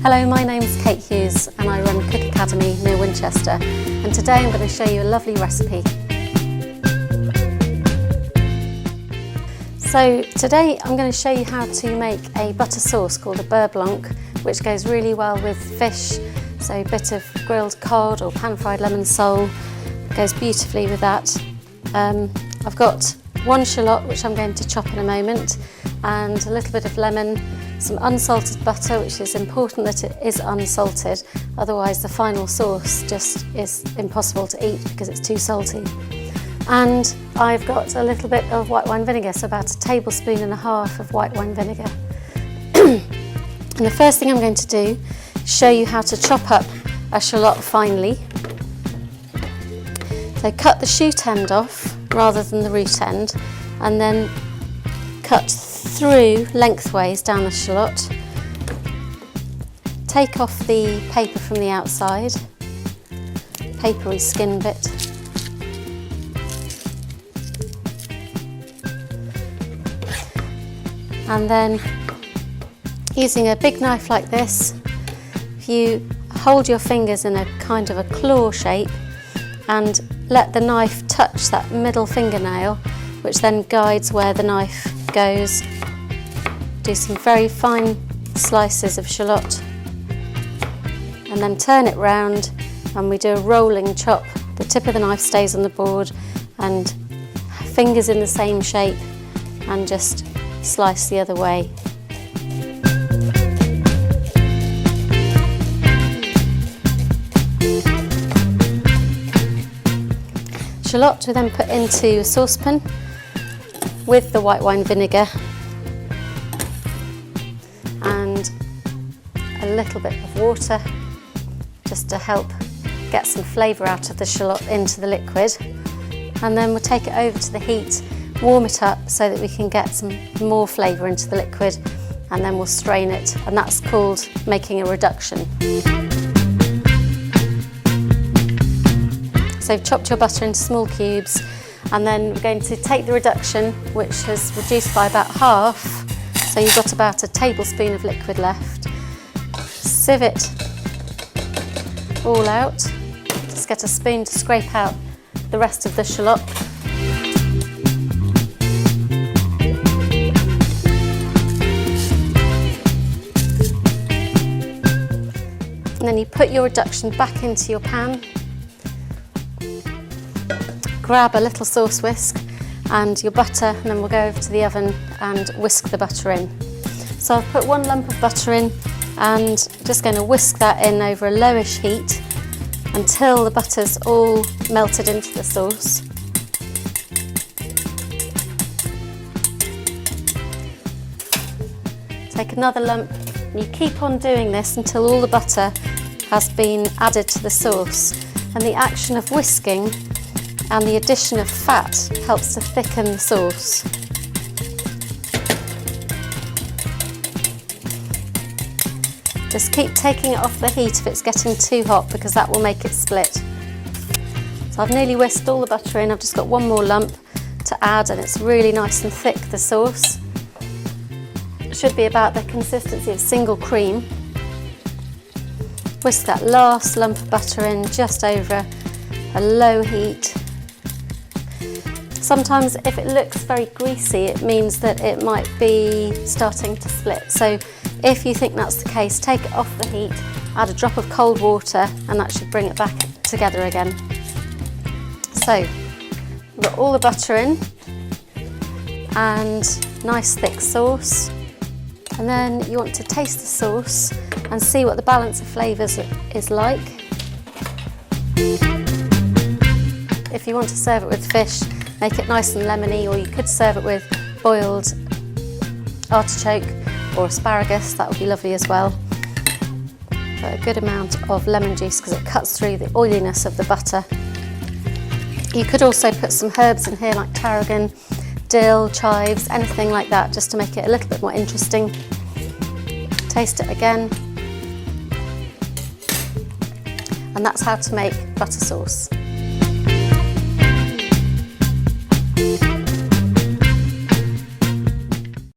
Hello, my name's Kate Hughes and I run Cook Academy near Winchester, and today I'm going to show you a lovely recipe. So today I'm going to show you how to make a butter sauce called a beurre blanc, which goes really well with fish, so a bit of grilled cod or pan-fried lemon sole goes beautifully with that. I've got one shallot which I'm going to chop in a moment, and a little bit of lemon, some unsalted butter, which is important that it is unsalted, otherwise the final sauce just is impossible to eat because it's too salty. And I've got a little bit of white wine vinegar, so about 1.5 tablespoons of white wine vinegar. And the first thing I'm going to do is show you how to chop up a shallot finely. So cut the shoot end off rather than the root end, and then cut through lengthways down the shallot. Take off the paper from the outside, papery skin bit. And then using a big knife like this, if you hold your fingers in a kind of a claw shape and let the knife touch that middle fingernail, which then guides where the knife goes. Do some very fine slices of shallot and then turn it round, and we do a rolling chop. The tip of the knife stays on the board and fingers in the same shape, and just slice the other way. Shallot we then put into a saucepan with the white wine vinegar and a little bit of water just to help get some flavour out of the shallot into the liquid, and then we'll take it over to the heat, warm it up so that we can get some more flavour into the liquid, and then we'll strain it, and that's called making a reduction. So you've chopped your butter into small cubes, and then we're going to take the reduction, which has reduced by about half, so you've got about 1 tablespoon of liquid left. Sieve it all out. Just get a spoon to scrape out the rest of the shallot. And then you put your reduction back into your pan. Grab a little sauce whisk and your butter, and then we'll go over to the oven and whisk the butter in. So I've put 1 lump of butter in and just going to whisk that in over a lowish heat until the butter's all melted into the sauce. Take another lump, and you keep on doing this until all the butter has been added to the sauce, and the action of whisking and the addition of fat helps to thicken the sauce. Just keep taking it off the heat if it's getting too hot, because that will make it split. So I've nearly whisked all the butter in, I've just got 1 more lump to add, and it's really nice and thick, the sauce. It should be about the consistency of single cream. Whisk that last lump of butter in just over a low heat. Sometimes if it looks very greasy, it means that it might be starting to split. So if you think that's the case, take it off the heat, add a drop of cold water, and that should bring it back together again. So we've got all the butter in and nice thick sauce. And then you want to taste the sauce and see what the balance of flavours is like. If you want to serve it with fish, make it nice and lemony, or you could serve it with boiled artichoke or asparagus, that would be lovely as well. Put a good amount of lemon juice because it cuts through the oiliness of the butter. You could also put some herbs in here like tarragon, dill, chives, anything like that, just to make it a little bit more interesting. Taste it again. And that's how to make butter sauce.